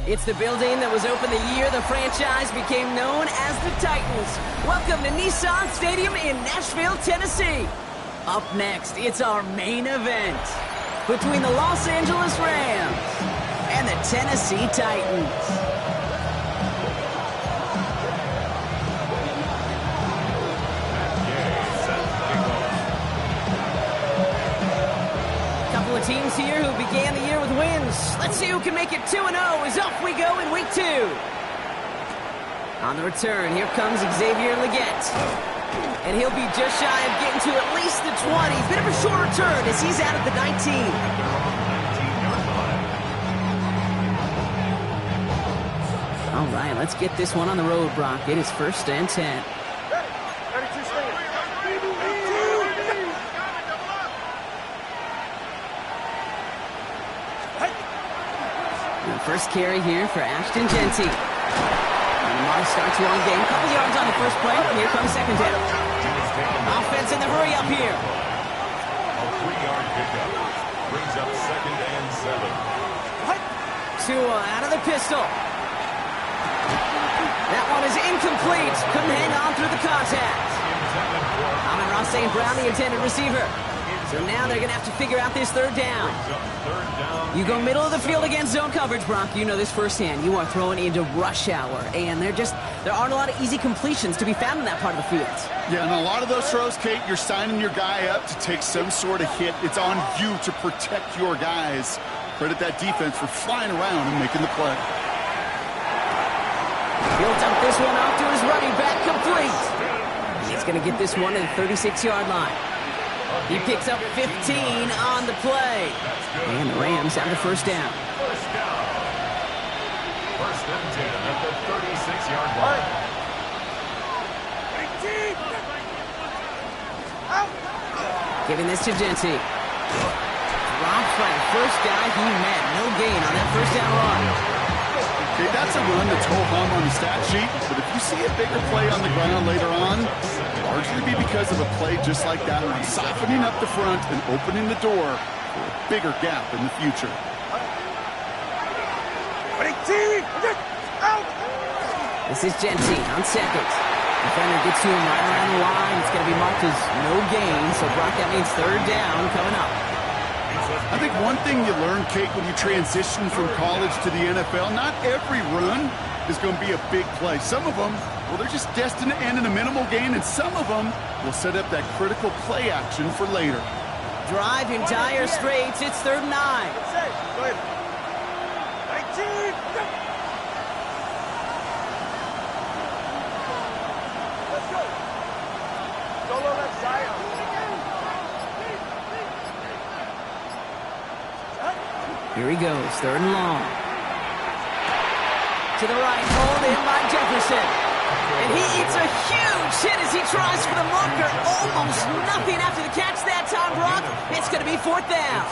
It's the building that was opened the year the franchise became known as the Titans. Welcome to Nissan Stadium in Nashville, Tennessee. Up next, it's our main event between the Los Angeles Rams and the Tennessee Titans. Teams here who began the year with wins. Let's see who can make it 2-0 as off we go in week 2. On the return, here comes Xavier Legette. And he'll be just shy of getting to at least the 20. Bit of a short return as he's out at the 19. All right, let's get this one on the road, Brock. It is 1st and 10. First carry here for Ashton Jeanty. And Lamar starts one game. Couple yards on the first play. Here comes second down. Offense in the hurry up here. A 3-yard pickup brings up 2nd and 7. Tua out of the pistol. That one is incomplete. Couldn't hang on through the contact. Amon-Ra St. Brown, the intended receiver. So now they're going to have to figure out this 3rd down. You go middle of the field against zone coverage, Brock. You know this firsthand. You are throwing into rush hour, and there aren't a lot of easy completions to be found in that part of the field. Yeah, and a lot of those throws, Kate, you're signing your guy up to take some sort of hit. It's on you to protect your guys. Credit that defense for flying around and making the play. He'll dump this one off to his running back, complete. He's going to get this one to the 36-yard line. He picks up 15 on the play. And the Rams have the 1st down. 1st and 10 at the 36-yard line. Giving this to Jeanty. Dropped by the first guy he met. No gain on that 1st down run. Okay, that's a run that's ho-hum on the stat sheet, but if you see a bigger play on the ground later on, largely be because of a play just like that one, softening up the front and opening the door for a bigger gap in the future. This is Jeanty on 2nd. Defender gets to him right around the line. It's going to be marked as no gain, so Brock, that means 3rd down coming up. I think one thing you learn, Kate, when you transition from college to the NFL, not every run is going to be a big play. Some of them, well, they're just destined to end in a minimal gain, and some of them will set up that critical play action for later. Drive in dire straits. It's 3rd and 9. Here he goes, 3rd and long. To the right, hold in by Jefferson. And he eats a huge hit as he tries for the marker. Almost nothing after the catch that time, Brock. It's going to be 4th down.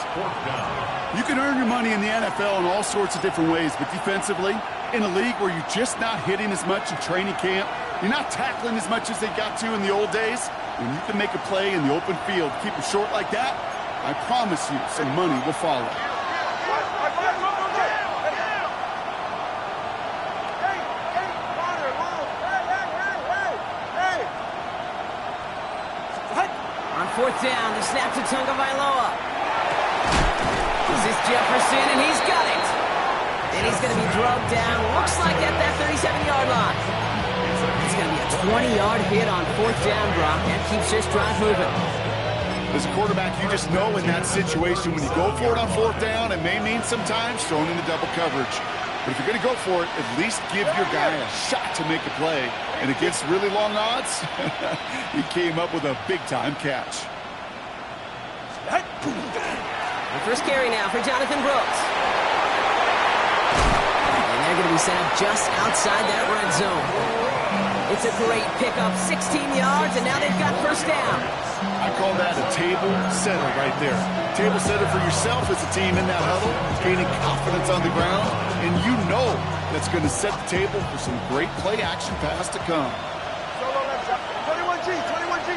You can earn your money in the NFL in all sorts of different ways, but defensively, in a league where you're just not hitting as much in training camp, you're not tackling as much as they got to in the old days, when you can make a play in the open field, keep it short like that, I promise you some money will follow. On 4th down, the snap to Tagovailoa. This is Jefferson, and he's got it. And he's going to be drugged down, looks like at that 37-yard line. It's going to be a 20-yard hit on 4th down, Brock. That keeps this drive moving. As a quarterback, you just know in that situation, when you go for it on 4th down, it may mean sometimes throwing into double coverage. But if you're going to go for it, at least give your guy a shot to make a play. And against really long odds, he came up with a big-time catch. The first carry now for Jonathan Brooks. And they're going to be set up just outside that red zone. It's a great pickup, 16 yards, and now they've got 1st down. I call that a table setter right there. Table setter for yourself as a team in that huddle, gaining confidence on the ground, and you know that's going to set the table for some great play action pass to come. 21G, 21G.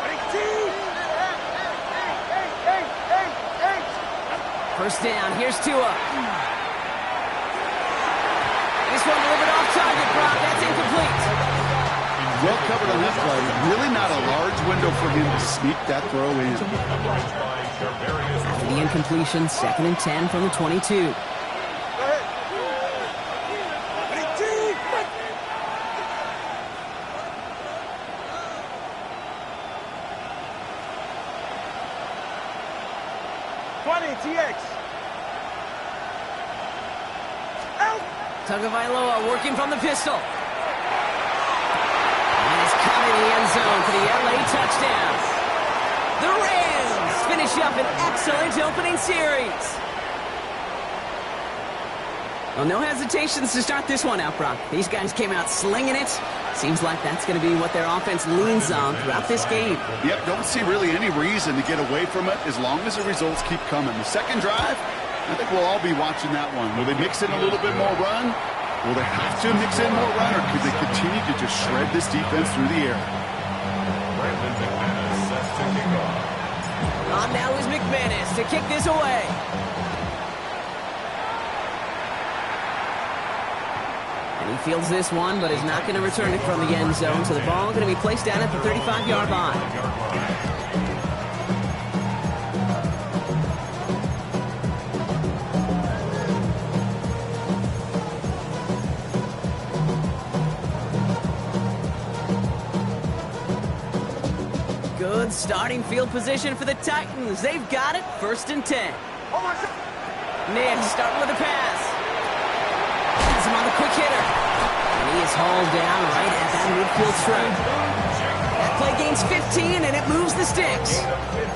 20G. First down, here's Tua. This one delivered off target, Brock. That's incomplete. Well covered on this play. Really not a large window for him to sneak that throw in. After the incompletion, 2nd and 10 from the 22. Tagovailoa working from the pistol. And he's caught in the end zone for the LA touchdown. The Rams finish up an excellent opening series. Well, no hesitations to start this one out, Brock. These guys came out slinging it. Seems like that's going to be what their offense leans on throughout this game. Yep, don't see really any reason to get away from it as long as the results keep coming. The second drive, I think we'll all be watching that one. Will they mix in a little bit more run? Will they have to mix in more run, or could they continue to just shred this defense through the air? Brandon McManus set to kick off. On now is McManus to kick this away. And he fields this one, but is not going to return it from the end zone, so the ball going to be placed down at the 35-yard line. Good starting field position for the Titans. They've got it, 1st and 10. Nick starting with a pass. He's him on the quick hitter. And he is hauled down right at that midfield stripe. That play gains 15, and it moves the sticks.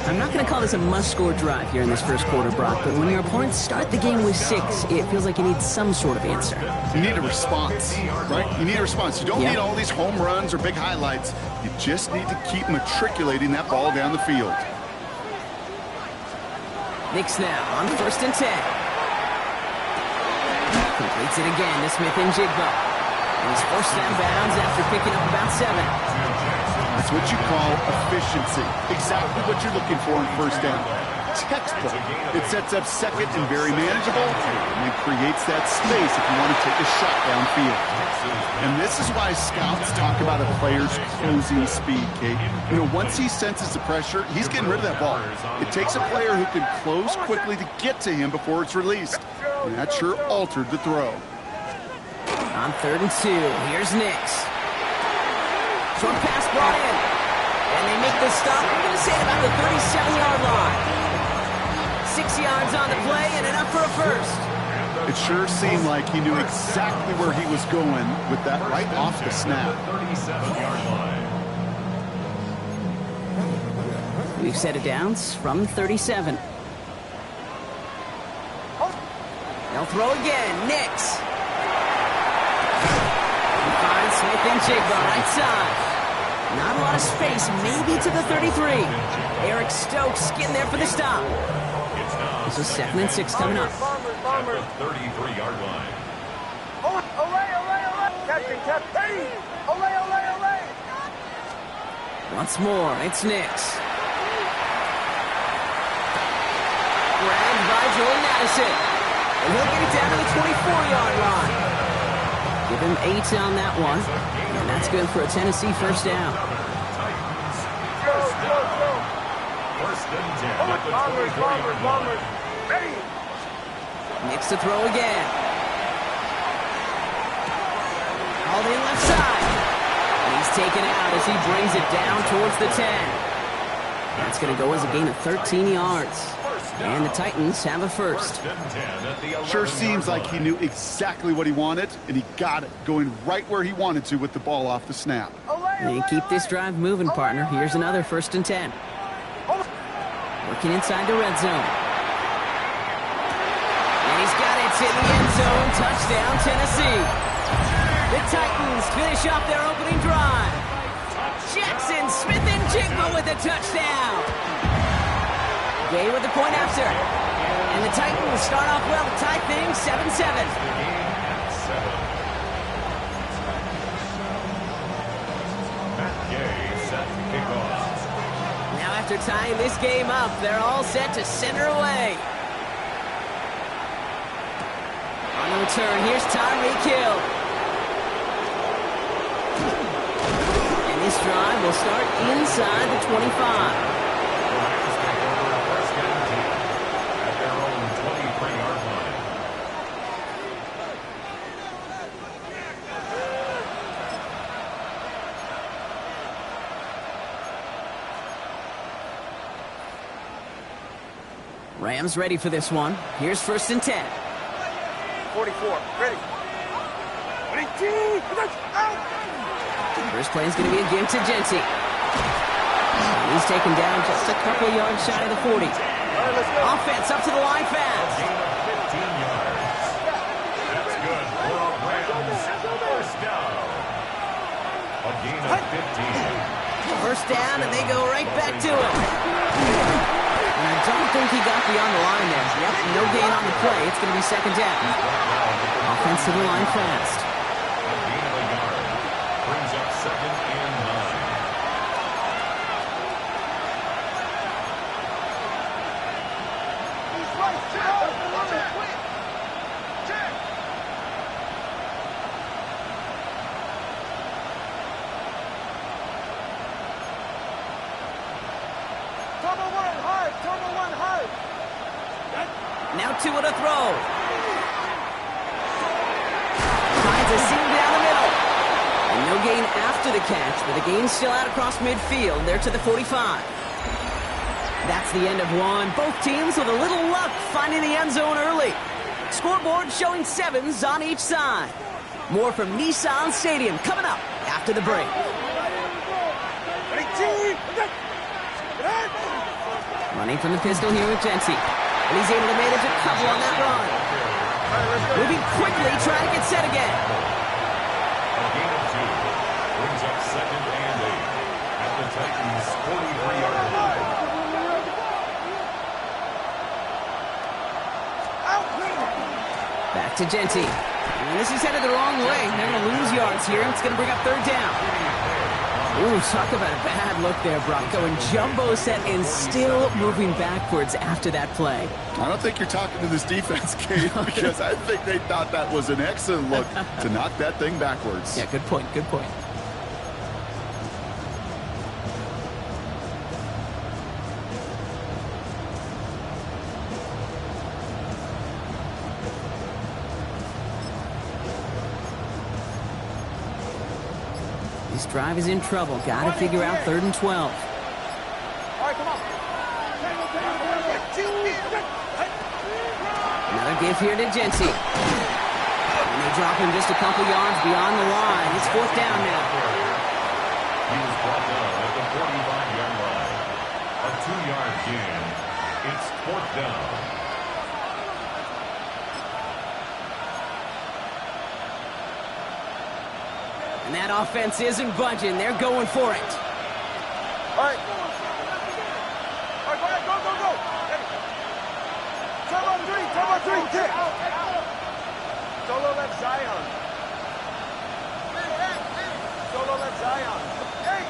I'm not going to call this a must-score drive here in this first quarter, Brock, but when your opponents start the game with 6, it feels like you need some sort of answer. You need a response, right? You need a response. You don't need all these home runs or big highlights. You just need to keep matriculating that ball down the field. Knicks now on 1st and 10. Completes it again to Smith and Jigba. And he's forced out of bounds after picking up about 7. That's what you call efficiency. Exactly what you're looking for in first down. Textbook. It sets up second and very manageable, and it creates that space if you want to take a shot downfield. And this is why scouts talk about a player's closing speed, Kate. You know, once he senses the pressure, he's getting rid of that ball. It takes a player who can close quickly to get to him before it's released. And that sure altered the throw. On 3rd and 2, here's Nix. Short pass brought in. And they make the stop. I'm going to say about the 37-yard line. 6 yards on the play and enough for a first. It sure seemed like he knew exactly where he was going with that right off the snap. 37-yard line. We've set it down from 37. They'll throw again. Nix. He finds Smith and Jigba right side. Not a lot of space, maybe to the 33. Eric Stokes getting there for the stop. This is 2nd and 6 coming up. At the 33-yard line. Once more, it's Nix. Grabbed by Jordan Addison. And he'll get it down to the 24-yard line. Give him 8 on that one. And that's good for a Tennessee first down. First and 10 at the 24-yard line. Nix to throw again. Called in left side. And he's taken out as he brings it down towards the 10. That's going to go as a gain of 13 yards. And the Titans have a first. Sure seems like he knew exactly what he wanted, and he got it, going right where he wanted to with the ball off the snap. And keep this drive moving, partner. Here's another 1st and 10. Working inside the red zone. And he's got it in the end zone. Touchdown, Tennessee. The Titans finish off their opening drive. Jackson Smith and Jigba with a touchdown. Gay with the point after. And And the Titans start off well to tie things 7-7. Now after tying this game up, they're all set to center away. On the return, here's Tyreek Hill. And this drive will start inside the 25. Rams ready for this one. Here's 1st and 10. 44, ready. 22, out! First play is going to be a give to Genty. He's taken down just a couple of yards shy of the 40. All right, let's go. Offense up to the line fast. Gain of 15 yards. That's good for a Rams first down. A gain of 15. First down, and they go right back to him. And I don't think he got beyond the line there. Yep, no gain on the play. It's going to be 2nd down. Offense to the line fast. A gain of a yard. Brings up 2nd and 9. He's right, check. Check. Turbo one high. Now 2 on a throw. Finds a seam down the middle. And no gain after the catch, but the gain's still out across midfield. They're to the 45. That's the end of one. Both teams with a little luck finding the end zone early. Scoreboard showing 7s on each side. More from Nissan Stadium coming up after the break. Running from the pistol here with Genty. And he's able to manage a couple on that run. Moving quickly, trying to get set again. A gain of 2. Brings up 2nd and 8. At the Titans' 43-yard line. Back to Genty. And this is headed the wrong way. They're going to lose yards here. It's going to bring up 3rd down. Ooh, talk about a bad look there, Brock. Going jumbo set and still moving backwards after that play. I don't think you're talking to this defense, Kate, because I think they thought that was an excellent look to knock that thing backwards. Yeah, good point, good point. This drive is in trouble. Got to figure out 3rd and 12. All right, come on. Another give here to Genty. And they drop him just a couple yards beyond the line. It's 4th down now. He was brought down at the 45-yard line. A 2-yard gain. It's 4th down. And that offense isn't budging. They're going for it. All right. All right, go. Turbo 3, kick. Solo left Zion. Solo left Zion. Hey.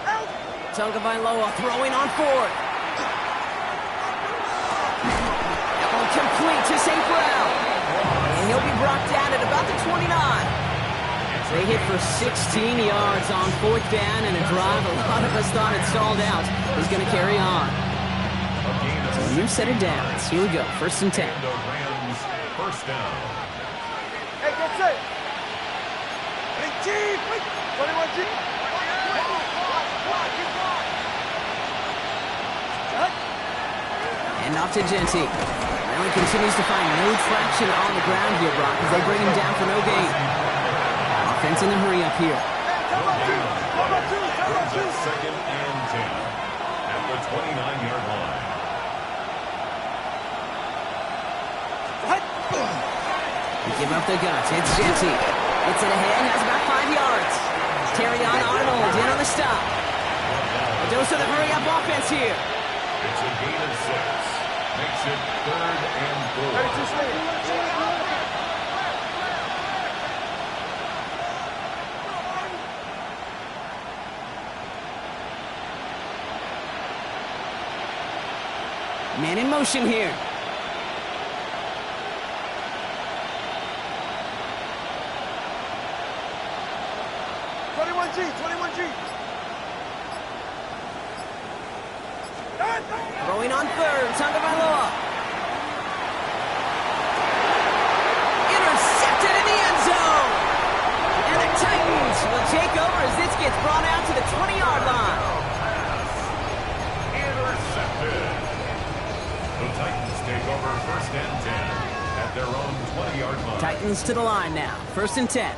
Out. Tagovailoa throwing on 4th. That one complete to St. Brown. And he'll be brought down at about the 29. They hit for 16 yards on 4th down, and a drive a lot of us thought had stalled out is going to carry on. So a new set of downs. Here we go, 1st and 10. The Rams first down. Hey, get set. Hey, G. 21 G. And off to Genty. Allen continues to find no traction on the ground here, Brock, as they bring him down for no gain. Offense in a hurry up here. Brings up 2nd and 10 at the 29-yard line. They give up the guts. It's Genty. Gets it ahead, has about 5 yards. Terrion Arnold in on the stop. The Dose of the hurry-up offense here. It's a gain of 6. Makes it 3rd and 4. Ready to stay. Man in motion here. Throwing on third, Tagovailoa. Intercepted in the end zone. And the Titans will take over as this gets brought out to the 20-yard line. Intercepted. The Titans take over 1st and 10 at their own 20-yard line. Titans to the line now. 1st and 10.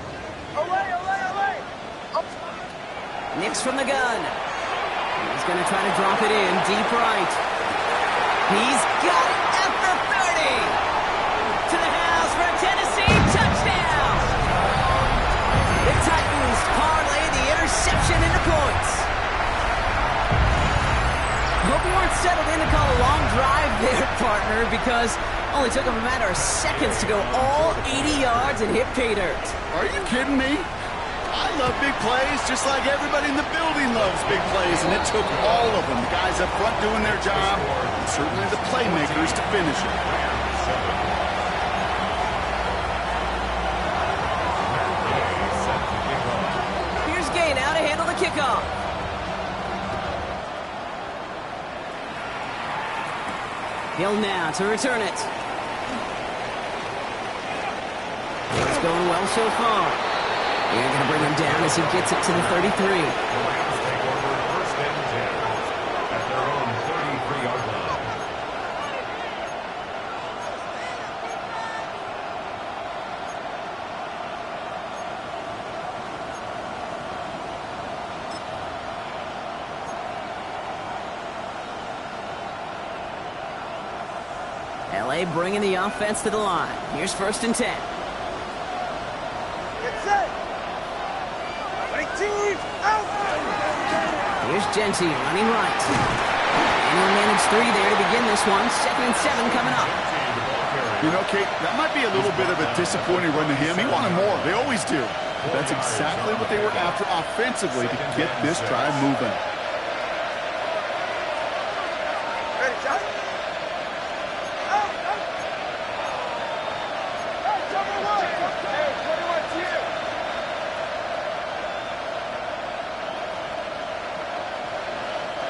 Nix from the gun. He's going to try to drop it in deep right. He's got it at the 30. To the house for a Tennessee touchdown. The Titans parlay the interception into points. Hope you weren't settled in to call a long drive there, partner, because it only took him a matter of seconds to go all 80 yards and hit pay dirt. Are you kidding me? I love big plays just like everybody in the building loves big plays, and it took all of them, the guys up front doing their job, and certainly the playmakers to finish it. Here's Gay now to handle the kickoff. Hill now to return it. It's going well so far. They're going to bring him down as he gets it to the 33. The Rams take over 1st and 10 at their own 33-yard line. LA bringing the offense to the line. Here's 1st and 10. Here's Genty running right. And he'll manage 3 there to begin this one. 2nd and 7 coming up. You know, Kate, that might be a little bit of a disappointing run to him. He wanted more. They always do. But that's exactly what they were after offensively to get this drive moving.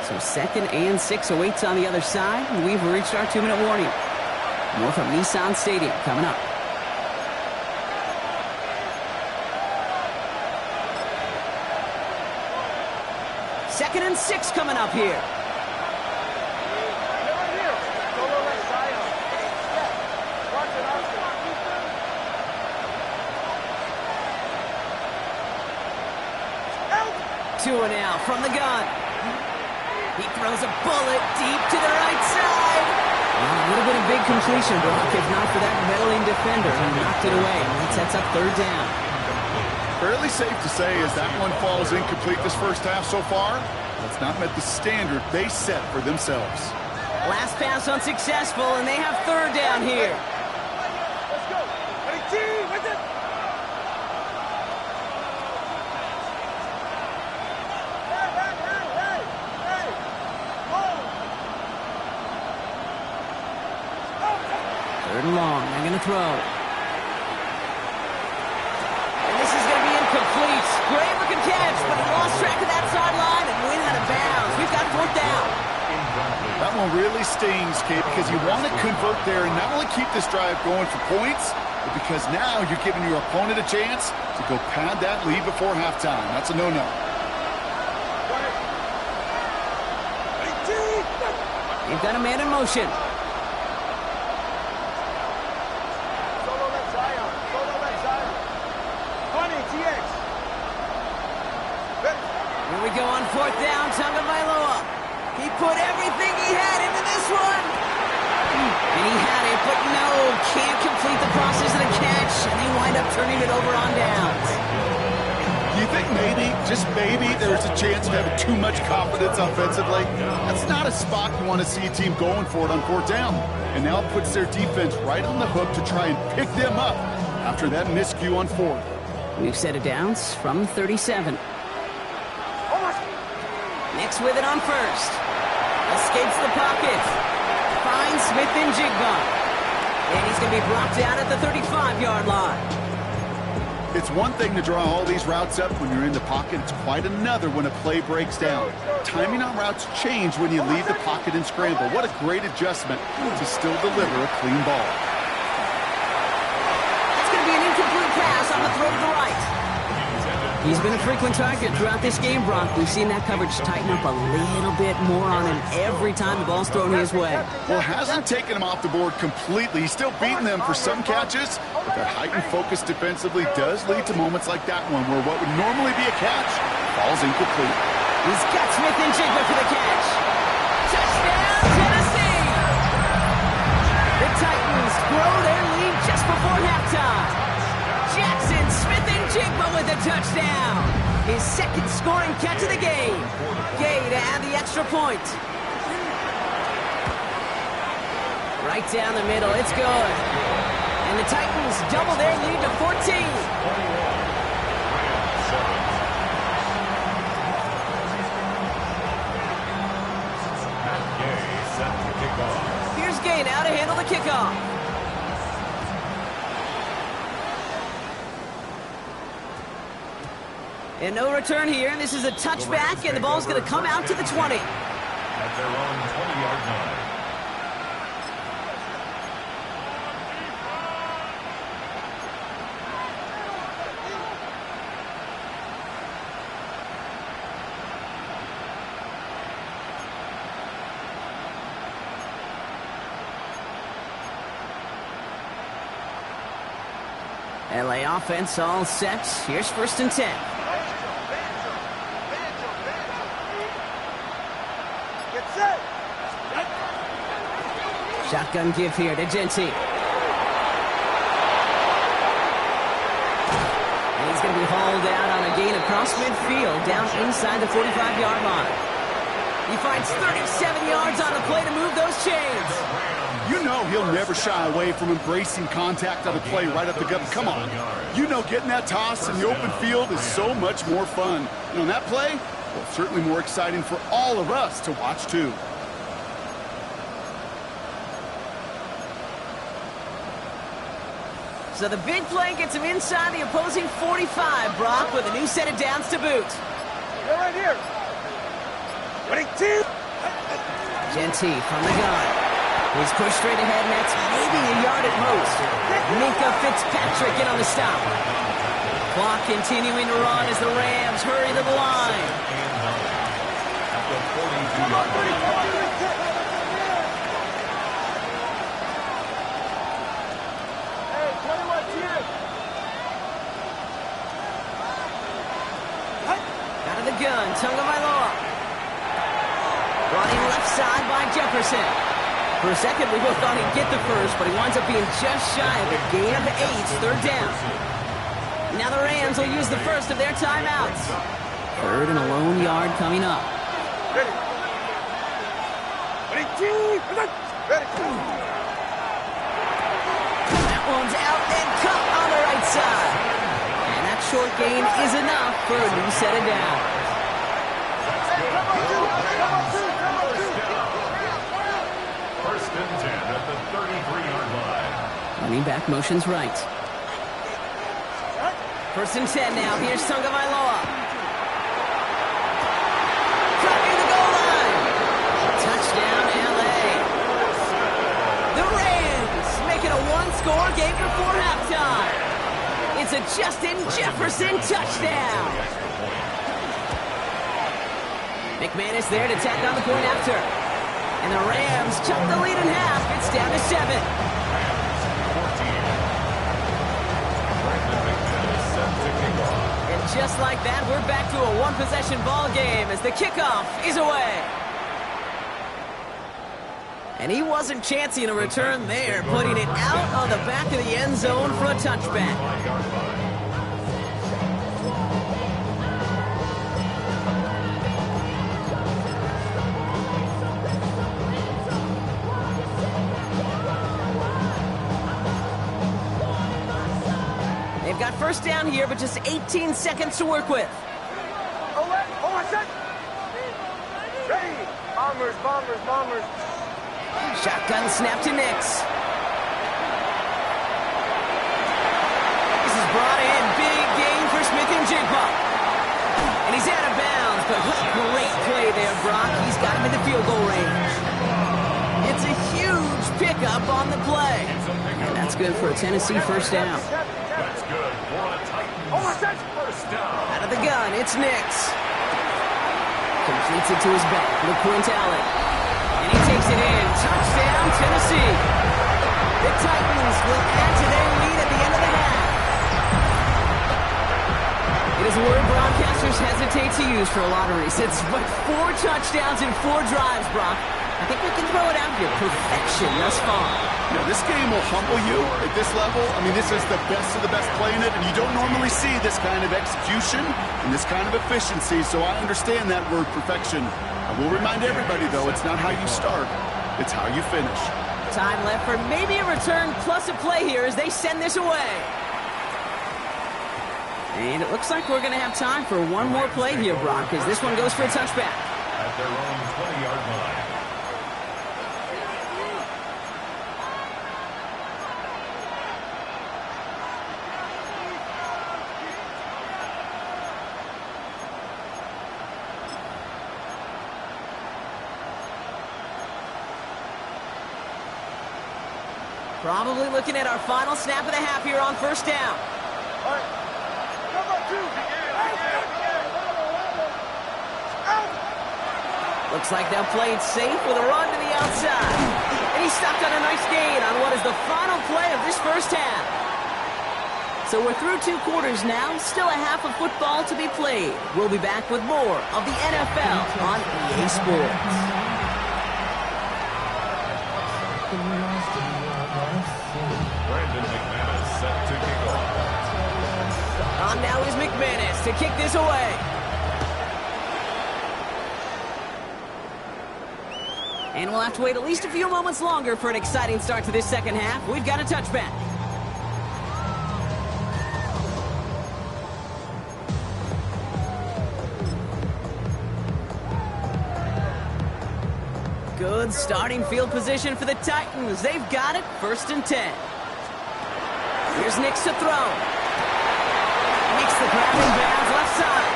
So 2nd and 6 awaits on the other side. And we've reached our 2-minute warning. More from Nissan Stadium coming up. Second and 6 coming up here. Tua now from the gun. He throws a bullet deep to the right side. Well, it would have been a big completion, Brock, if not for that meddling defender who knocked it away. And that sets up 3rd down. Fairly safe to say as that one falls incomplete this first half so far, that's not met the standard they set for themselves. Last pass unsuccessful, and they have 3rd down here. Let's go. Ready, team, with it. Third and long. They're going to throw. And this is going to be incomplete. Great looking catch, but he lost track of that sideline and went out of bounds. We've got 4th down. That one really stings, Kate, because you want to convert there and not only keep this drive going for points, but because now you're giving your opponent a chance to go pad that lead before halftime. That's a no-no. You've got a man in motion. Here we go on 4th down, Tagovailoa. He put everything he had into this one. And he had it, but no, can't complete the process of the catch, and they wind up turning it over on downs. Do you think maybe, just just maybe there's a chance of having too much confidence offensively. That's not a spot you want to see a team going for it on 4th down. And now it puts their defense right on the hook to try and pick them up after that miscue on 4th. We've set it downs from 37. Next with it on 1st. Escapes the pocket. Finds Smith-Njigba. And he's going to be brought down at the 35-yard line. It's one thing to draw all these routes up when you're in the pocket. It's quite another when a play breaks down. Timing on routes change when you leave the pocket and scramble. What a great adjustment to still deliver a clean ball. It's going to be an incomplete pass on the throw to the right. He's been a frequent target throughout this game, Brock. We've seen that coverage tighten up a little bit more on him every time the ball's thrown his way. Well, hasn't taken him off the board completely. He's still beating them for some catches, but that heightened focus defensively does lead to moments like that one where what would normally be a catch falls incomplete. He's got Smith-Njigba for the catch. Touchdown, Tennessee! The Titans grow their lead just before halftime. Jackson Smith-Njigba with a touchdown. His 2nd scoring catch of the game. Gay to add the extra point. Right down the middle, it's good. And the Titans double their lead to 14. Here's Gay now to handle the kickoff. And no return here, and this is a touchback, and the ball's going to come out to the 20. At their own 20-yard line. LA offense all set. Here's 1st and 10. Shotgun give here to Genty. And he's going to be hauled out on a gain across midfield, down inside the 45-yard line. He finds 37 yards on the play to move those chains. You know he'll never shy away from embracing contact on a play right up the gut. Come on. You know getting that toss in the open field is so much more fun. And on that play, well, certainly more exciting for all of us to watch, too. So the big play gets him inside the opposing 45, Brock, with a new set of downs to boot. They're right here. Running 2. Genty from the gun. He's pushed straight ahead, and that's maybe a yard at most. Minkah Fitzpatrick in on the stop. Clock continuing to run as the Rams hurry to the line. Out of the gun, Tagovailoa. Running left side by Jefferson. For a second, we both thought he'd get the first, but he winds up being just shy of a gain of 8, 3rd down. Now the Rams will use the first of their timeouts. 3rd and a lone yard coming up. Ready. Ready, ready. That one's out and cut on the right side. And that short gain is enough for a new set of downs. First and 10 at the 33-yard line. Running back motions right. 1st and 10 now. Here's Tagovailoa. Cracking the goal line. Touchdown, LA. The Rams make it a one-score game before halftime. It's a Justin Jefferson touchdown. McManus there to tack on the point after. And the Rams chop the lead in half. It's down to 7. And just like that, we're back to a one-possession ball game as the kickoff is away. And he wasn't chancing a return there, putting it out on the back of the end zone for a touchback. They've got first down here, but just 18 seconds to work with. Ready. Bombers, bombers, bombers. Shotgun snap to Nix. This is brought in. Big gain for Smith-Njigba. And he's out of bounds, but what a great play there, Brock. He's got him in the field goal range. It's a huge pickup on the play. And that's good for a Tennessee first down. That's good for a Titans first down. Out of the gun, it's Nix. Completes it to his back, LeQuint Allen. And he takes it in. Touchdown, Tennessee. The Titans will add to their lead at the end of the half. It is a word broadcasters hesitate to use for lotteries. It's but 4 touchdowns in 4 drives, Brock. I think we can throw it out here. Perfection thus far. Yeah, this game will humble you at this level. I mean, this is the best of the best playing it, and you don't normally see this kind of execution and this kind of efficiency, so I understand that word perfection. I will remind everybody, though, it's not how you start, it's how you finish. Time left for maybe a return plus a play here as they send this away. And it looks like we're going to have time for one more play here, Brock, as this one goes for a touchback. At their own 20-yard line. Probably looking at our final snap of the half here on first down. Looks like they'll play it safe with a run to the outside. And he stopped on a nice gain on what is the final play of this first half. So we're through 2 quarters now, still a half of football to be played. We'll be back with more of the NFL on EA Sports. Brandon McManus set to kick off. On now is McManus to kick this away. And we'll have to wait at least a few moments longer for an exciting start to this second half. We've got a touchback. Good starting field position for the Titans. They've got it, 1st and 10. Here's Nix to throw. Makes the grab in bounds left side.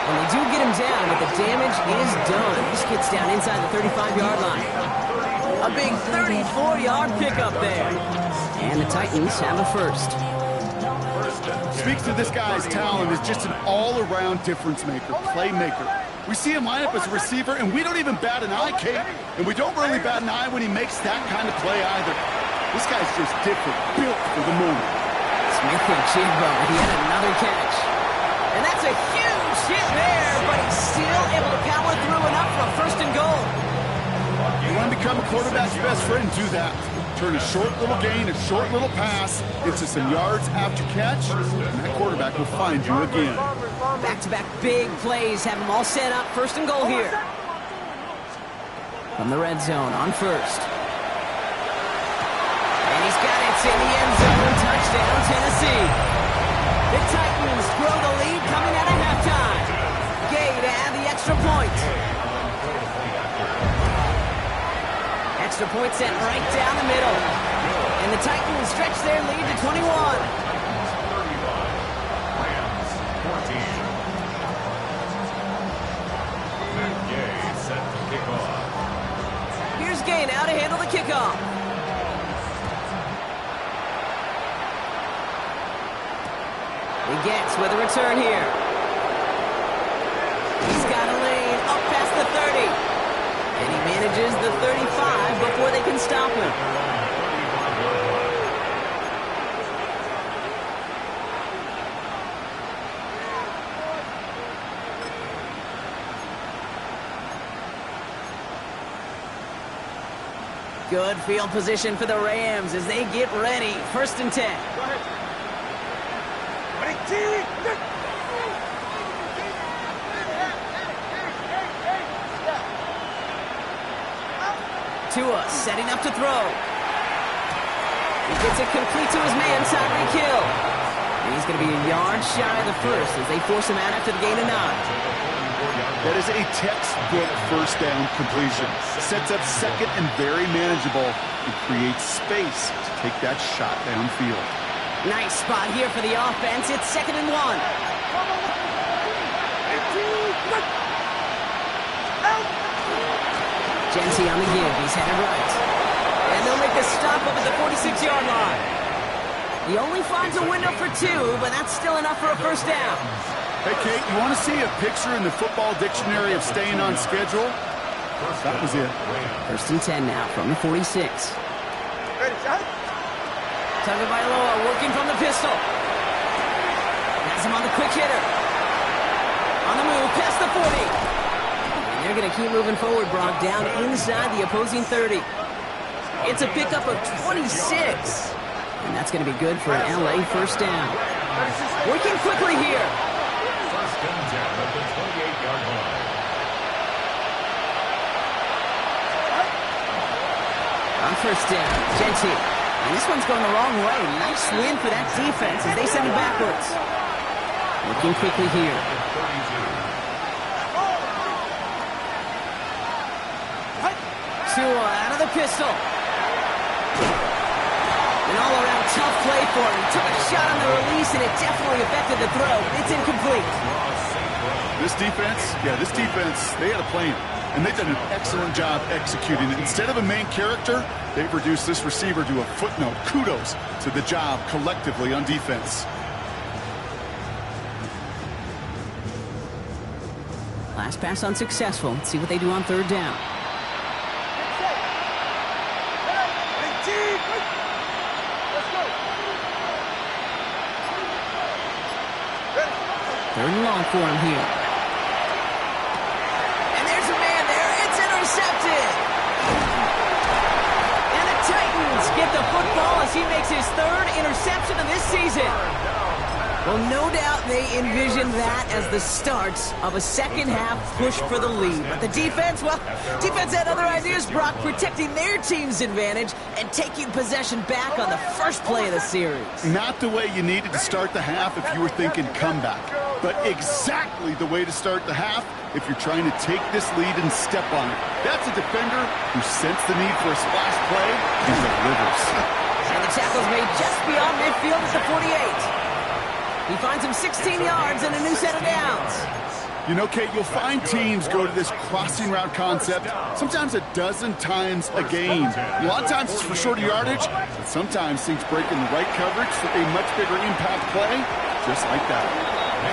And they do get him down, but the damage is done. This gets down inside the 35-yard line. A big 34-yard pickup there. And the Titans have a first. Speaks to this guy's talent as just an all-around difference maker, playmaker. We see him line up as a receiver, and we don't even bat an eye, Kate. And we don't really bat an eye when he makes that kind of play either. This guy's just different, built for the moment. Smith-Njigba, he had another catch. And that's a huge hit there, but he's still able to power through enough for a 1st and goal. You want to become a quarterback's best friend, do that. Turn a short little gain, a short little pass into some yards after catch, and that quarterback will find you again. Back-to-back big plays have them all set up. 1st and goal here. From the red zone on first. And he's got it in the end zone. Touchdown, Tennessee. The Titans grow the lead coming out of halftime. Gay to add the extra point. Extra point sent right down the middle. And the Titans stretch their lead to 21. 35. Rams 14. Matt Gay set to kick off. Here's Gay now to handle the kickoff. He gets with a return here. He's got a lane up past the 30. And he manages the 35 before they can stop him. Good field position for the Rams as they get ready. 1st and 10. Tua setting up to throw. He gets it complete to his man, Tyreek Hill. He's going to be a yard shy of the first as they force him out after the gain of 9. That is a textbook first down completion. Sets up second and very manageable and creates space to take that shot downfield. Nice spot here for the offense. It's 2nd and 1. Genty on the give. He's headed right. And they'll make the stop up at the 46-yard line. He only finds a window for 2, but that's still enough for a first down. Hey, Kate, you want to see a picture in the football dictionary of staying on schedule? That was it. 1st and 10 now from the 46. Ready, shot? Tagovailoa working from the pistol. Has him on the quick hitter. On the move, past the 40. And they're going to keep moving forward, Brock, down inside the opposing 30. It's a pickup of 26. And that's going to be good for an LA first down. Working quickly here. 1st and 10 at the 28-yard line. On first down, Genty. And this one's going the wrong way. Nice win for that defense as they send it backwards. Working quickly here. Tua out of the pistol. An all-around tough play for him. Took a shot on the release, and it definitely affected the throw. It's incomplete. This defense, they had a plan. And they've done an excellent job executing it. Instead of a main character, they've reduced this receiver to a footnote. Kudos to the job collectively on defense. Last pass unsuccessful. Let's see what they do on 3rd down. Third and long for him here. And there's a man there. It's intercepted. And the Titans get the football as he makes his 3rd interception of this season. Well, no doubt they envisioned that as the start of a second-half push for the lead. But the defense had other ideas, Brock, protecting their team's advantage and taking possession back on the first play of the series. Not the way you needed to start the half if you were thinking comeback, but exactly the way to start the half if you're trying to take this lead and step on it. That's a defender who sensed the need for a splash play and delivers. And the tackle's made just beyond midfield at the 48. He finds him 16 yards and a new set of downs. You know, Kate, you'll find teams go to this crossing route concept sometimes a dozen times a game. A lot of times it's for shorter yardage, but sometimes things break in the right coverage for a much bigger impact play, just like that.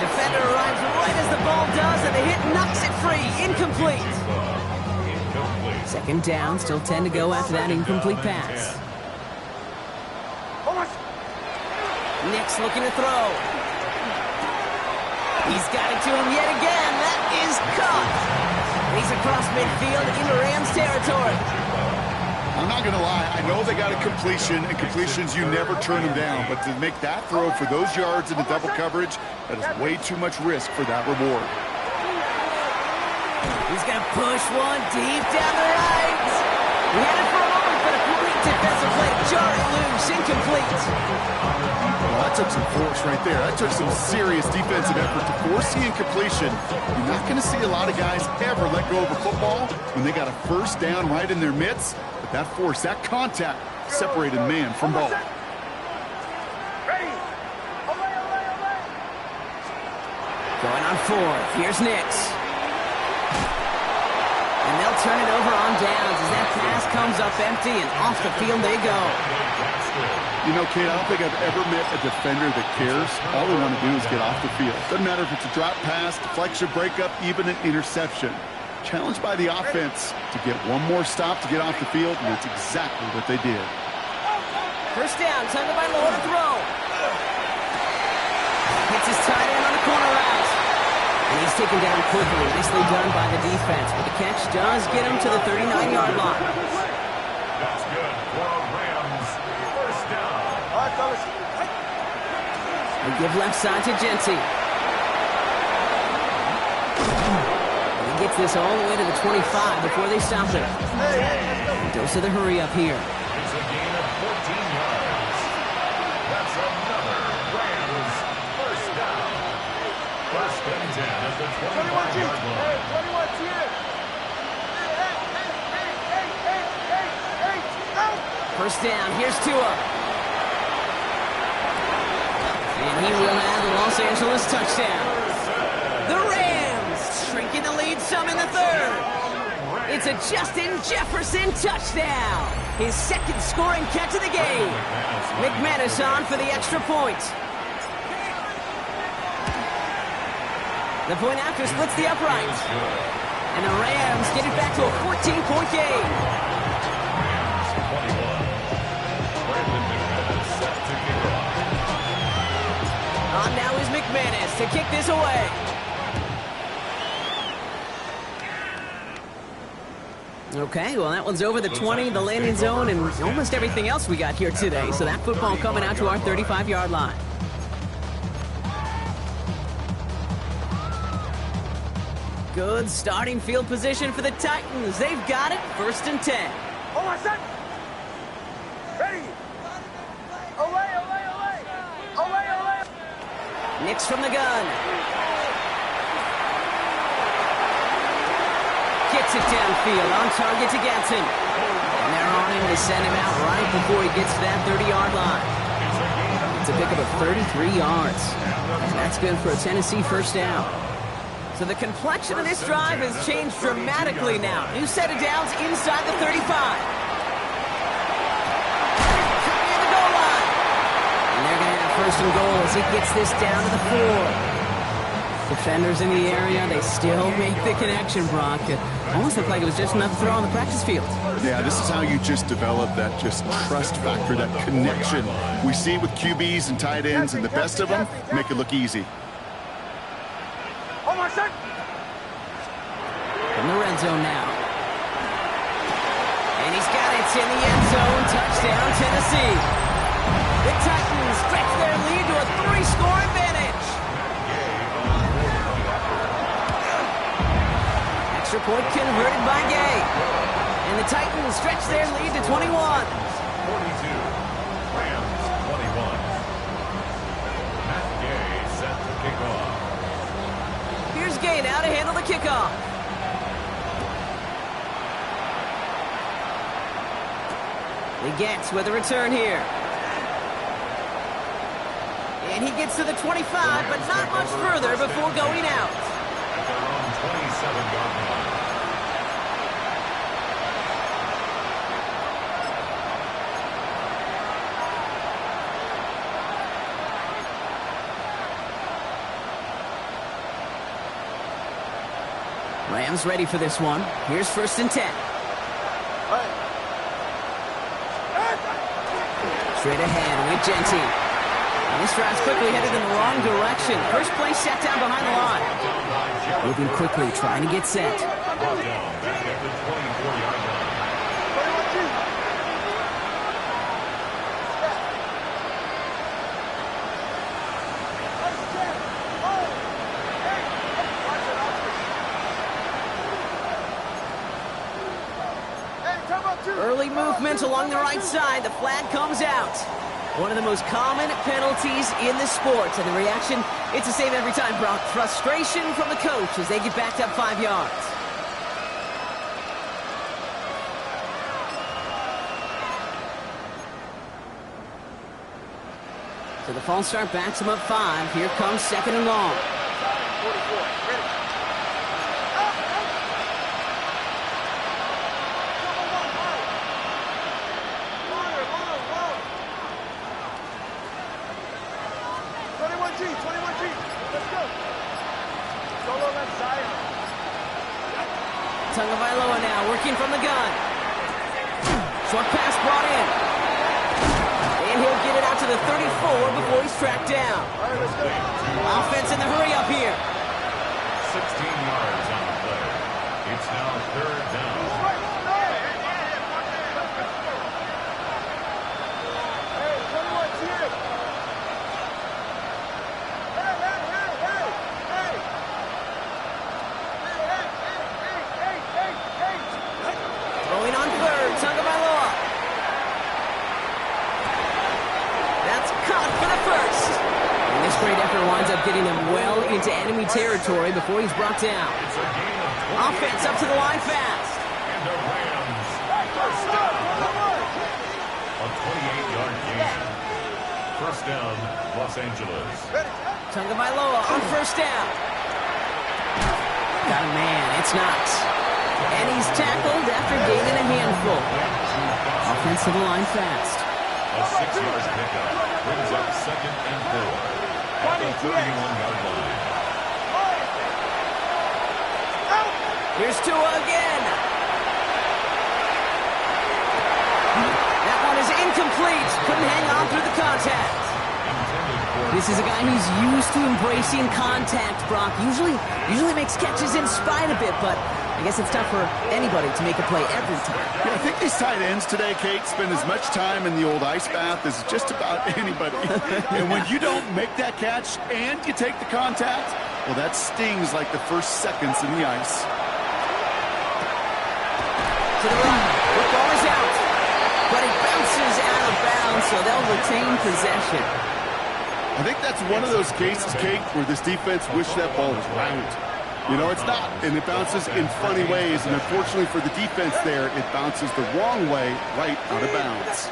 Defender arrives right as the ball does, and the hit knocks it free. Incomplete. 2nd down, still 10 to go after that incomplete pass. Nix looking to throw. He's got it to him yet again. That is caught. He's across midfield into Rams territory. I'm not going to lie. I know they got a completion, and completions, you never turn them down. But to make that throw for those yards in the double coverage, that is way too much risk for that reward. He's going to push one deep down the right. He had it for a moment, but a complete defensive play. Jar it loose. Incomplete. Well, that took some force right there. That took some serious defensive effort to force the incompletion. You're not going to see a lot of guys ever let go of a football when they got a first down right in their midst. But that force, that contact, separated man from ball. Going on 4th. Here's Nix. And they'll turn it over on downs as that pass comes up empty, and off the field they go. You know, Kate, I don't think I've ever met a defender that cares. All they want to do is get off the field. Doesn't matter if it's a drop pass, deflection, breakup, even an interception. Challenged by the offense to get one more stop to get off the field, and that's exactly what they did. First down, Tagovailoa to throw. Hits his tight end on the corner route. And he's taken down quickly. Nicely done by the defense. But the catch does get him to the 39-yard line. That's good for a Rams first down. They give left side to Genty. And he gets this all the way to the 25 before they stop it. Dose of the hurry up here. It's a gain of 14 yards. That's another Rams First down, here's Tua. And he will have the Los Angeles touchdown. The Rams shrinking the lead some in the third. It's a Justin Jefferson touchdown. His second scoring catch of the game. McManus on for the extra point. The point after splits the upright. And the Rams get it back to a 14-point game. On now is McManus to kick this away. Okay, well, that one's over the 20, the landing zone, and almost everything else we got here today. So that football coming out to our 35-yard line. Good starting field position for the Titans. They've got it, 1st and 10. Hold on, set. Ready. Away, away, away. Away, away. Nix from the gun. Gets it downfield, on target to Gatson. And they're on him to send him out right before he gets to that 30-yard line. It's a pick of 33 yards. And that's good for a Tennessee first down. So the complexion of this drive has changed dramatically now. New set of downs inside the 35. Coming in the goal line. And they're going to have 1st and goal as he gets this down to the 4. Defenders in the area, they still make the connection, Brock. It almost looked like it was just another throw on the practice field. Yeah, this is how you just develop that just trust factor, that connection. We see it with QBs and tight ends, and the best of them make it look easy. Hold on, set. From the red zone now. And he's got it in the end zone. Touchdown, Tennessee. The Titans stretch their lead to a 3-score advantage. Extra point converted by Gay. And the Titans stretch their lead to 21. 42. Rams 21. Matt Gay set to kick off. Here's Gay now to handle the kickoff. He gets with a return here. And he gets to the 25, but not much further before going out. At their own 27-yard line. Rams ready for this one. Here's 1st and 10. Straight ahead with Genty. And this drive's quickly headed in the wrong direction. First play set down behind the line. Moving quickly, trying to get set. Brought down back at the 24-yard line. Early movement along the right side. The flag comes out. One of the most common penalties in the sport. And the reaction, it's the same every time, Brock. Frustration from the coach as they get backed up 5 yards. So the false start backs him up 5. Here comes 2nd and long. 44. Ready. Tagovailoa now working from the gun. Short pass brought in. And he'll get it out to the 34 before he's tracked down. Offense in the hurry up here. 16 yards on the play. It's now 3rd down. Throwing on 3rd, Tagovailoa. That's caught for the 1st. And this great effort winds up getting him well into enemy territory before he's brought down. It's a gain of 20. Offense up to the line fast. And the Rams first down. First down, Los Angeles. Tagovailoa on first down. Got a man. It's Knox. And he's tackled after gaining a handful. Offensive line fast. A 6-yard pickup brings up 2nd and 4 at the 31-yard line. Here's Tua again. That one is incomplete. Couldn't hang on through the contact. This is a guy who's used to embracing contact, Brock. Usually makes catches in spite of it, but I guess it's tough for anybody to make a play every time. Yeah, I think these tight ends today, Kate, spend as much time in the old ice bath as just about anybody. And when you don't make that catch and you take the contact, well, that stings like the first seconds in the ice. To the right. Football is out. But it bounces out of bounds, so they'll retain possession. I think that's one of those cases, Kate, where this defense wished that ball was round. You know, it's not, and it bounces in funny ways, and unfortunately for the defense there, it bounces the wrong way right out of bounds.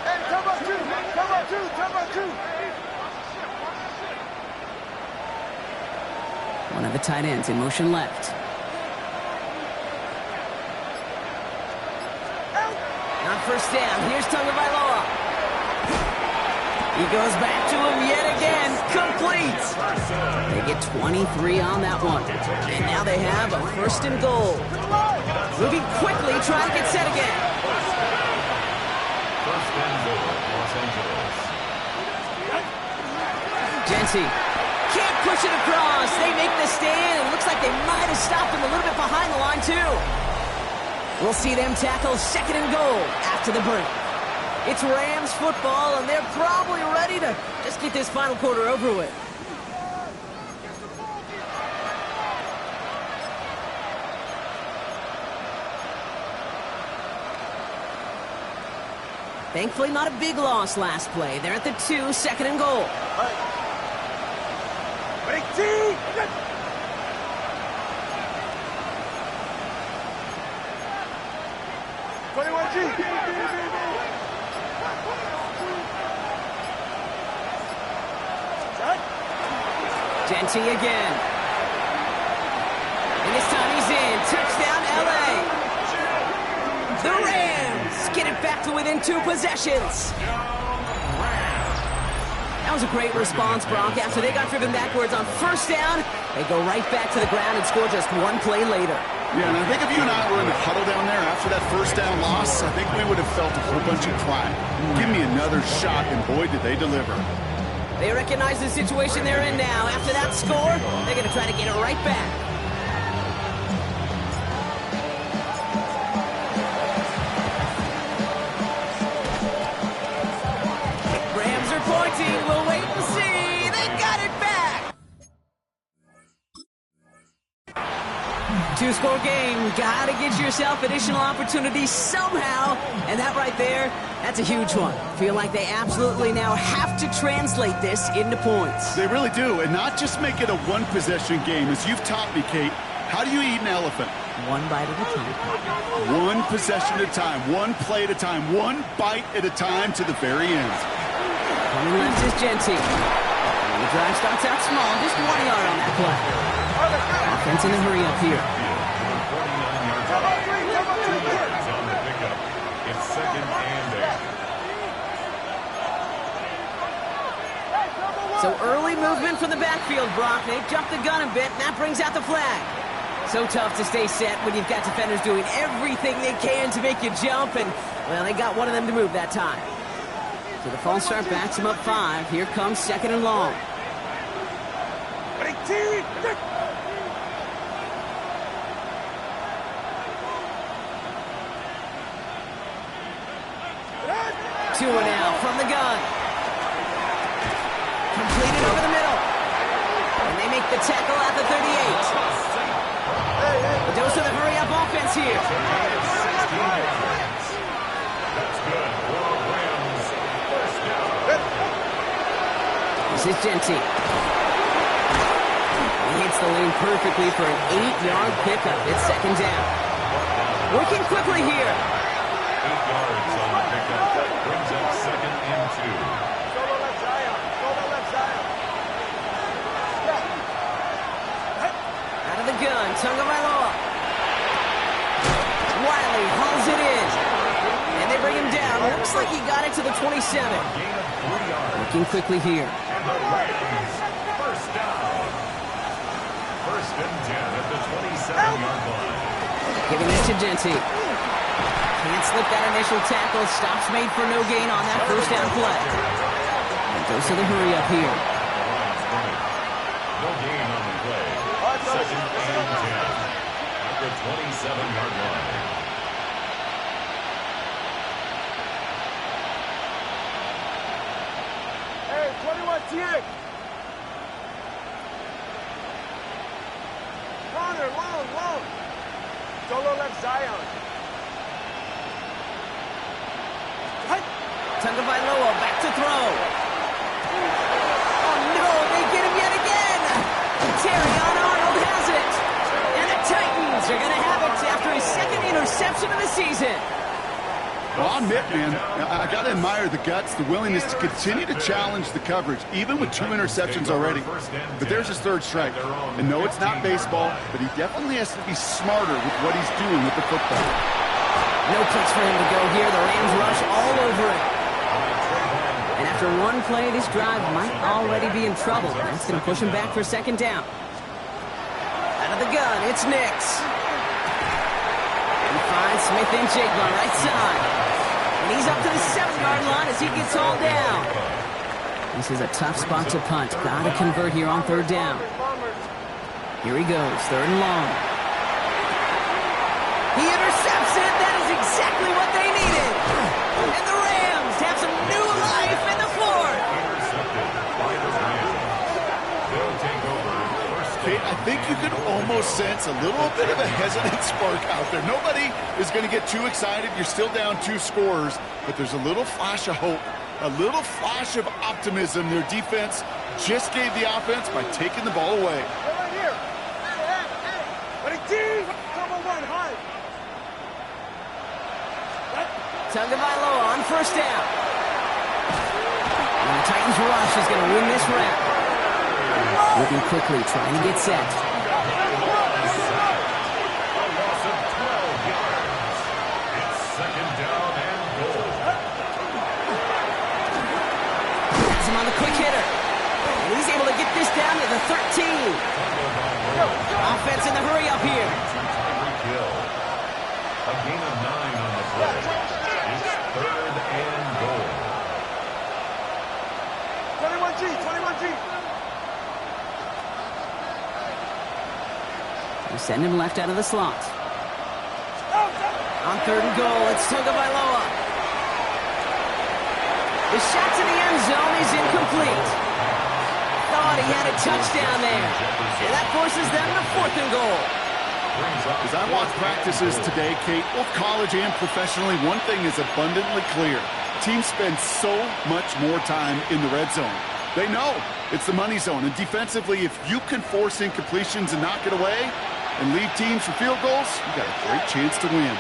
Hey, come on, two. One of the tight ends in motion left. On first down, here's Tagovailoa. He goes back to him yet again. Complete. They get 23 on that one. And now they have a 1st and goal. Moving quickly, trying to get set again. First and goal, Los Angeles. Genty can't push it across. They make the stand. It looks like they might have stopped him a little bit behind the line, too. We'll see them tackle 2nd and goal after the break. It's Rams football, and they're probably ready to just get this final quarter over with. Thankfully, not a big loss last play. They're at the 2, 2nd and goal. Ready, T. 21G. Genty again. And this time he's in. Touchdown, LA. The Rams get it back to within 2 possessions. That was a great response, Brock. After they got driven backwards on first down, they go right back to the ground and score just 1 play later. Yeah, and I think if you and I were in the huddle down there after that first down loss, I think we would have felt a whole bunch of pride. Give me another shot, and boy, did they deliver. They recognize the situation they're in now. After that score, they're going to try to get it right back. Rams are pointing. We'll wait and see. They got it back. 2-score game. Gotta get yourself additional opportunities somehow. And that right there, that's a huge one. Feel like they absolutely now have to translate this into points. They really do, and not just make it a one-possession game. As you've taught me, Kate, how do you eat an elephant? One bite at a time. One possession at a time, one play at a time, one bite at a time to the very end. Coming left is Genty. And the drive starts out small, just 1 yard on that play. Offense in a hurry up here. It's 2nd and 8. So early movement from the backfield, Brock. They've jumped the gun a bit, and that brings out the flag. So tough to stay set when you've got defenders doing everything they can to make you jump, and, well, they got one of them to move that time. So the false start backs him up 5. Here comes 2nd and long. Ready, T. 2 now from the gun. Completed over the middle. And they make the tackle at the 38. A dose of the hurry-up offense here. That's good. Rams. First down. This is Genty. He hits the lane perfectly for an 8-yard pickup. It's 2nd down. Working quickly here. Looks like he got it to the 27. Gain of 3 yards. Looking quickly here. And the Rams, first down. First and 10 at the 27-yard line. Giving it to Dente. Can't slip that initial tackle. Stops made for no gain on that first down play. And goes to the hurry up here. No gain on the play. Second and 10 at the 27-yard line. Hey, 21 TX. Runner, long. Solo left Zion. Tagovailoa back to throw. Oh no, they get him yet again. Terrion Arnold has it. And the Titans are going to have it after his second interception of the season. Well, I'll admit, man, I got to admire the guts, the willingness to continue to challenge the coverage, even with 2 interceptions already. But there's his third strike. And no, it's not baseball, but he definitely has to be smarter with what he's doing with the football. No place for him to go here. The Rams rush all over it. And after one play, this drive might already be in trouble. That's going to push him back for second down. Out of the gun, it's Nix. He finds Smith and Jigba right side. And he's up to the 7-yard line as he gets all down. This is a tough spot to punt. Got to convert here on third down. Here he goes, third and long. He intercepts it. That is exactly what they needed. And the Rams have some new life in the fourth. Intercepted by the Rams. They'll take over first. Kate, I think you can almost sense a little bit of a hesitant spark out there. Nobody is going to get too excited. You're still down 2 scores, but there's a little flash of hope, a little flash of optimism. Their defense just gave the offense by taking the ball away. Right here. Hey. Ready, team. Double one, high. Tagovailoa on first down. And the Titans rush is going to win this round. Moving quickly, trying to get set. A loss of 12 yards. It's second down and goal. Has him on the quick hitter. And he's able to get this down to the 13. Offense in the hurry up here. Tyreek Hill. A gain of 9 on the play. It's third and goal. 21G. We send him left out of the slot. On third and goal, it's Tagovailoa. The shot to the end zone is incomplete. Thought he had a touchdown there. And that forces them to fourth and goal. As I watch practices today, Kate, both college and professionally, one thing is abundantly clear. Teams spend so much more time in the red zone. They know it's the money zone. And defensively, if you can force incompletions and knock it away and lead teams for field goals, you got a great chance to win.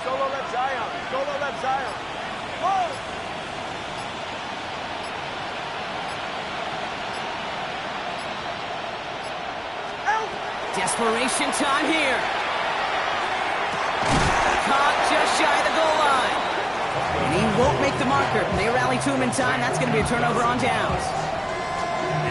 Solo left Zion. Whoa. Desperation time here. Caught just shy of the goal line. And he won't make the marker. They rally to him in time. That's going to be a turnover on downs.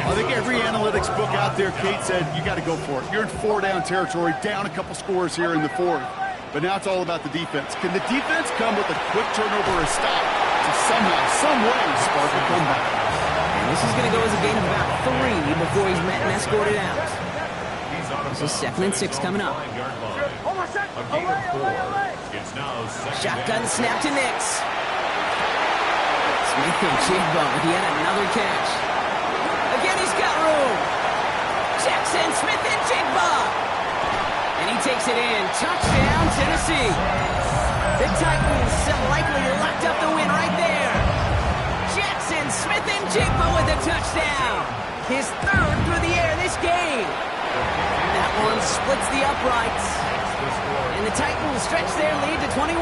I think every analytics book out there, Kate, said you got to go for it. You're in 4-down territory, down a couple scores here in the fourth. But now it's all about the defense. Can the defense come with a quick turnover or a stop to somehow, some way, spark a comeback? And this is going to go as a gain of about 3 before he's met and escorted out. This is second and 6 coming up. A gain of 4. It's now second. Shotgun snap to Nix. Smith and Jigba with yet another catch. Again, he's got room. Jackson Smith and Jigba. And he takes it in. Touchdown, Tennessee. The Titans likely locked up the win right there. Jackson Smith and Jigba with a touchdown. His third through the air this game. And that one splits the uprights. And the Titans stretch their lead to 21.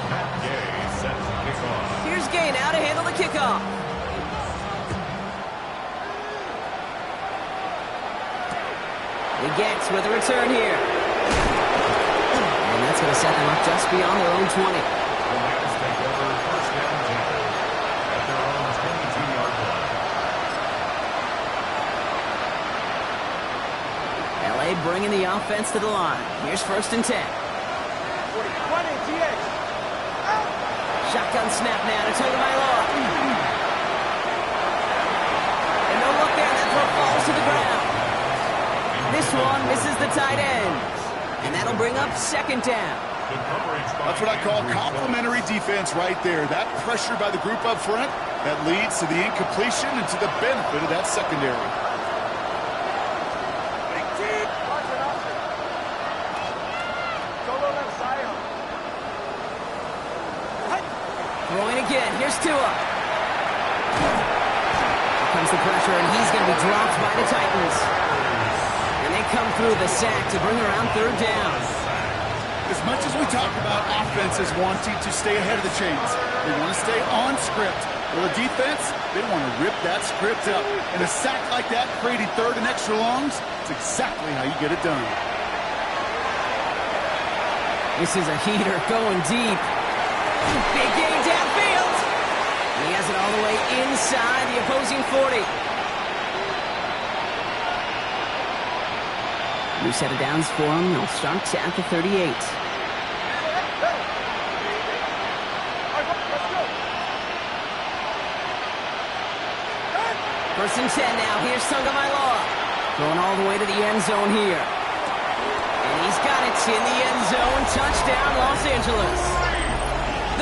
Matt Gay sets the kickoff. Here's Gay now to handle the kickoff. He gets with a return here. And that's going to set them up just beyond their own 20. The Rams take over first down 10 at their own 22-yard line. LA bringing the offense to the line. Here's first and 10. 20, GX. Shotgun snap now to Tagovailoa. And no look there, that throw falls to the ground. This one misses the tight end. And that'll bring up second down. That's what I call complimentary defense right there. That pressure by the group up front, that leads to the incompletion and to the benefit of that secondary. Throwing again. Here's Tua. Here comes the pressure, and he's going to be dropped by the Titans. And they come through the sack to bring around third down. As much as we talk about offenses wanting to stay ahead of the chains, they want to stay on script. Well, the defense, they want to rip that script up. And a sack like that, creating third and extra longs, it's exactly how you get it done. This is a heater going deep. Big game downfield. And he has it all the way inside the opposing 40. New set of downs for him. They'll start at the 38. First and 10 now. Here's Tagovailoa. Going all the way to the end zone here. And he's got it in the end zone. Touchdown, Los Angeles.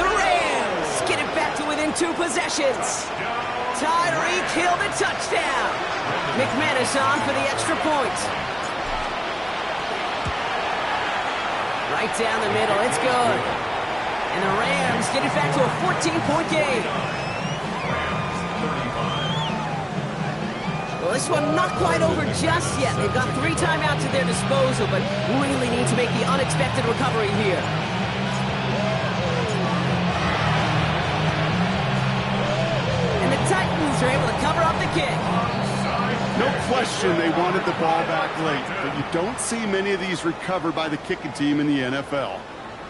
The Rams get it back to within 2 possessions. Tyreek Hill the touchdown. McManus on for the extra point. Right down the middle, it's good. And the Rams get it back to a 14-point game. Well, this one not quite over just yet. They've got 3 timeouts at their disposal, but really need to make the unexpected recovery here. And the Titans are able to cover up the kick. No question they wanted the ball back late, but you don't see many of these recovered by the kicking team in the NFL.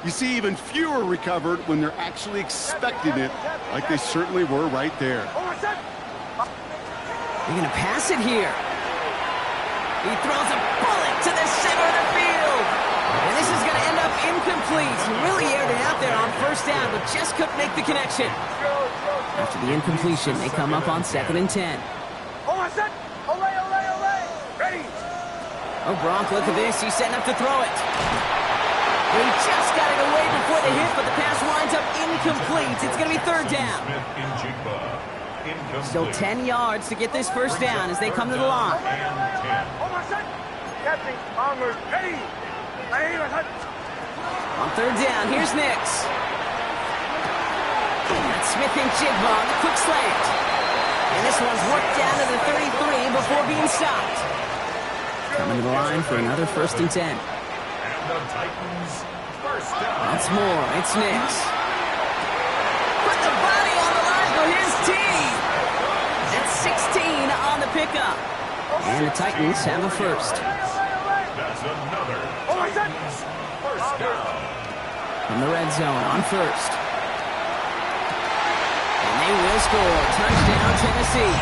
You see even fewer recovered when they're actually expecting it, like they certainly were right there. They're going to pass it here. He throws a bullet to the center of the field. And this is going to end up incomplete. He really aired it out there on first down, but just couldn't make the connection. After the incompletion, they come up on second and 10. Oh, Gronk, look at this. He's setting up to throw it. He just got it away before the hit, but the pass winds up incomplete. It's going to be third down. Still 10 yards to get this first down as they come to the line. On third down, here's Nix. That's Smith and Jigba on the quick slant. And this one's worked down to the 33 before being stopped. Coming to the line for another first and 10. And the Titans first down. That's more. It's Nix. Put the body on the line for his team. That's 16 on the pickup. And the Titans have a first. That's another Titans first down. From the red zone on first. And they will score. Touchdown, Tennessee.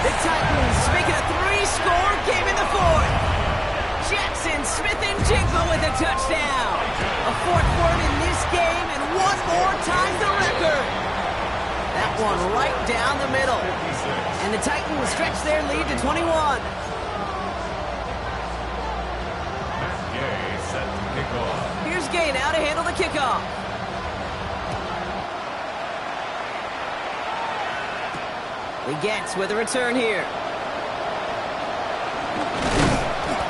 The Titans making a 3-score game in the fourth. Jackson Smith and Jigba with a touchdown. A fourth word in this game, and one more ties the record. That one right down the middle. And the Titans stretch their lead to 21. Matt Gay set to kick off. Here's Gay now to handle the kickoff. Legets with a return here.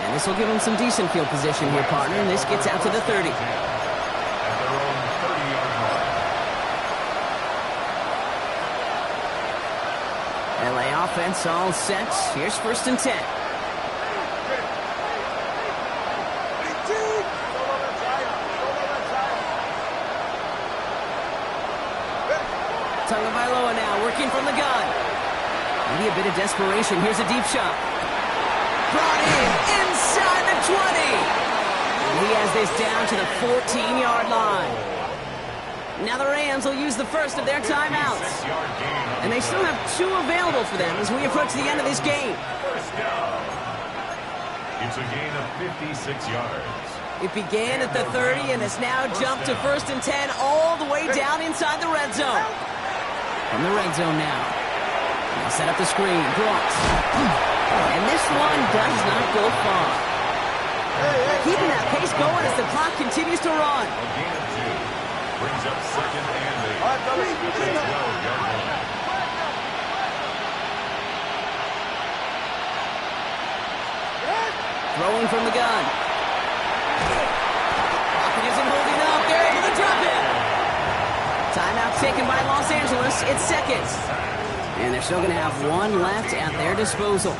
And this will give him some decent field position here, partner. And this gets out to the 30. At their own 30-yard line. LA offense all set. Here's first and 10. Tagovailoa now working from the gun. Maybe a bit of desperation. Here's a deep shot. brought in inside the 20. And he has this down to the 14-yard line. Now the Rams will use the first of their timeouts. And they still have 2 available for them as we approach the end of this game. First down. It's a gain of 56 yards. It began at the 30 and has now jumped to 1st and 10 all the way down inside the red zone. From the red zone now. They'll set up the screen. Brooks. And this one does not go far. Keeping that pace going as the clock continues to run. A gain of 2. Brings up 2nd and 8. 12-yard line. Throwing from the gun. Pocket isn't holding up. They're able to drop it. Timeout taken by Los Angeles. It's seconds. And they're still going to have 1 left at their disposal.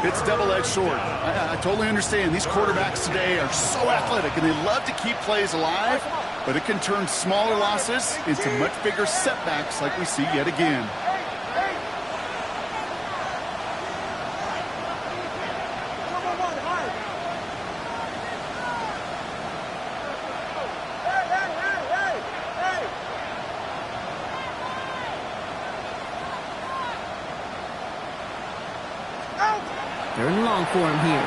It's double-edged sword. I totally understand. These quarterbacks today are so athletic, and they love to keep plays alive, but it can turn smaller losses into much bigger setbacks like we see yet again. They're in long for him here.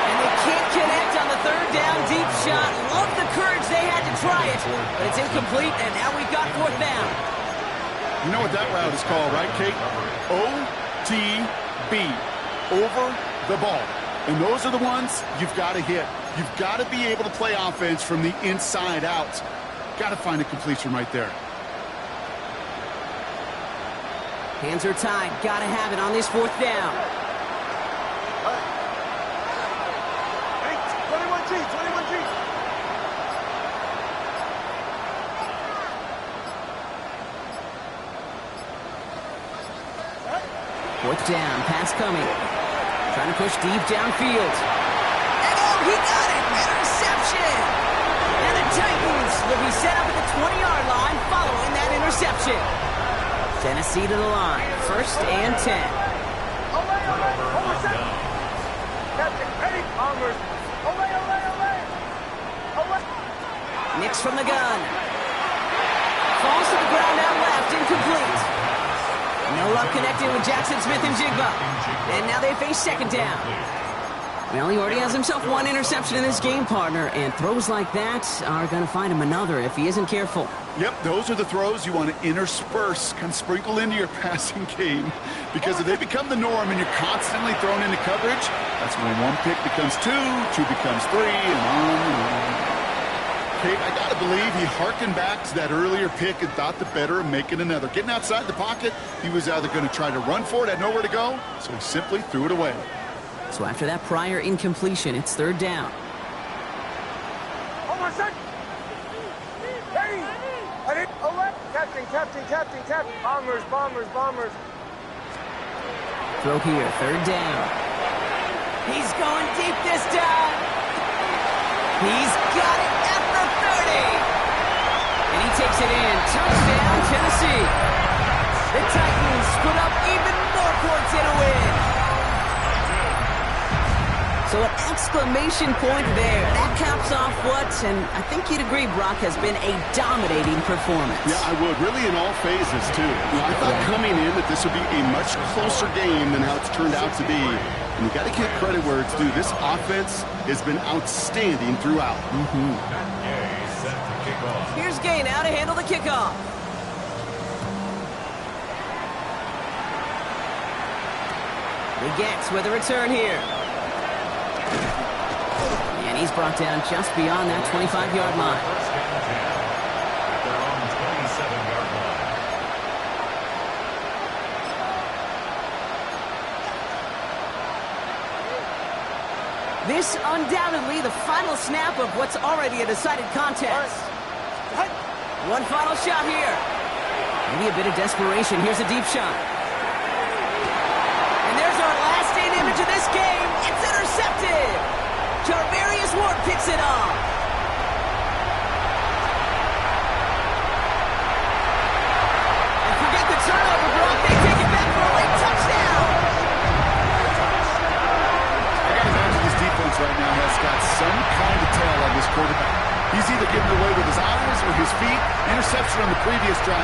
And they can't connect on the 3rd down deep shot. Love the courage they had to try it, but it's incomplete, and now we've got 4th down. You know what that route is called, right, Kate? OTB, over the ball. And those are the ones you've got to hit. You've got to be able to play offense from the inside out. Got to find a completion right there. Hands are tied. Got to have it on this 4th down. 21G, 21G. Fourth down. Pass coming. Trying to push deep downfield. And oh, he got it. Interception. And the Titans will be set up at the 20-yard line following that interception. Tennessee to the line. 1st and 10. Nix from the gun. Falls to the ground out left. Incomplete. No luck connecting with Jackson Smith and Jigba. And now they face 2nd down. Well, he already has himself 1 interception in this game, partner, and throws like that are going to find him another if he isn't careful. Yep, those are the throws you want to intersperse, kind of sprinkle into your passing game. Because if they become the norm and you're constantly thrown into coverage, that's when 1 pick becomes 2, 2 becomes 3, and on and on. Kate, I got to believe he hearkened back to that earlier pick and thought the better of making another. Getting outside the pocket, he was either going to try to run for it, had nowhere to go, so he simply threw it away. So after that prior incompletion, it's 3rd down. Hold on a sec. Hey! Captain. Bombers. Throw here, 3rd down. He's going deep this time. He's got it at the 30. And he takes it in. Touchdown, Tennessee. The Titans put up even more points in a win. So an exclamation point there. That caps off what, and I think you'd agree, Brock, has been a dominating performance. Yeah, I would. Really in all phases, too. I thought coming in that this would be a much closer game than how it's turned out to be. And you got to give credit where it's due. This offense has been outstanding throughout. Here's Gay now to handle the kickoff. He gets with a return here. And he's brought down just beyond that 25-yard line. First and 10 at their own 27-yard line. This undoubtedly the final snap of what's already a decided contest. One final shot here. Maybe a bit of desperation. Here's a deep shot. And there's our last state image of this game. It's intercepted. Charvarius Ward picks it off. And forget the turnover, Brock. They take it back for a late touchdown. quarterback. He's either giving away with his eyes or his feet. Interception on the previous drive.